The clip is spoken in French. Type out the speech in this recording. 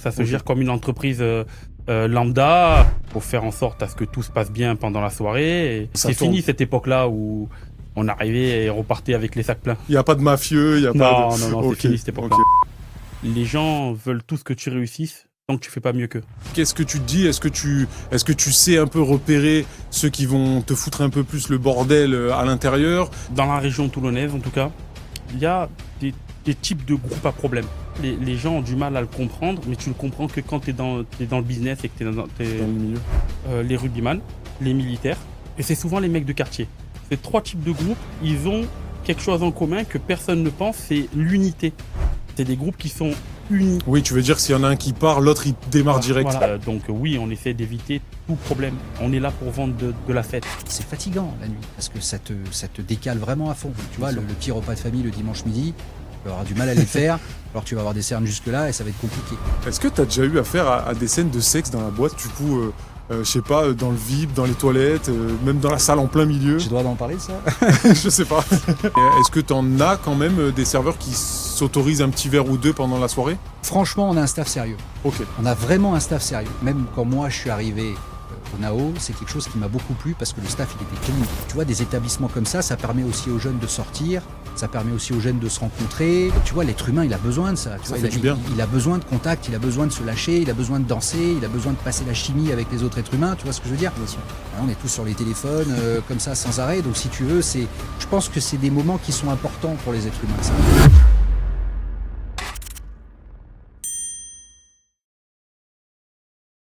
ça se gère comme une entreprise lambda. Faut faire en sorte à ce que tout se passe bien pendant la soirée. C'est fini cette époque-là où on arrivait et repartait avec les sacs pleins. Il n'y a pas de mafieux, il n'y a pas de... Non, c'est fini cette époque-là. Les gens veulent tous que tu réussisses tant que tu fais pas mieux qu'eux. Qu'est-ce que tu te dis? Est-ce que tu sais un peu repérer ceux qui vont te foutre un peu plus le bordel à l'intérieur? Dans la région toulonnaise, en tout cas, il y a des types de groupes à problème. Les gens ont du mal à le comprendre, mais tu le comprends que quand tu es dans le business et que tu es dans le milieu. Les rugbyman, les militaires, et c'est souvent les mecs de quartier. Ces trois types de groupes, ils ont quelque chose en commun que personne ne pense, c'est l'unité. C'est des groupes qui sont unis. Oui, tu veux dire que s'il y en a un qui part, l'autre il démarre direct. Voilà. Donc oui, on essaie d'éviter tout problème. On est là pour vendre de la fête. C'est fatigant la nuit, parce que ça te décale vraiment à fond. Tu vois, le petit repas de famille le dimanche midi, tu vas avoir du mal à les faire, alors tu vas avoir des cernes jusque-là et ça va être compliqué. Est-ce que tu as déjà eu affaire à des scènes de sexe dans la boîte, du coup, je sais pas, dans le VIP, dans les toilettes, même dans la salle en plein milieu? J'ai le droit d'en parler de ça? Je sais pas. Est-ce que t'en as quand même des serveurs qui s'autorisent un petit verre ou deux pendant la soirée? Franchement, on a un staff sérieux. Ok. On a vraiment un staff sérieux. Même quand moi je suis arrivé au NAO, c'est quelque chose qui m'a beaucoup plu parce que le staff il était clean. Tu vois, des établissements comme ça permet aussi aux jeunes de sortir, ça permet aussi aux jeunes de se rencontrer. Tu vois, l'être humain il a besoin de ça. Tu vois, il a besoin de contact, il a besoin de se lâcher, il a besoin de danser, il a besoin de passer la chimie avec les autres êtres humains. Tu vois ce que je veux dire? Bien sûr. On est tous sur les téléphones comme ça sans arrêt. Donc si tu veux, je pense que c'est des moments qui sont importants pour les êtres humains. Ça.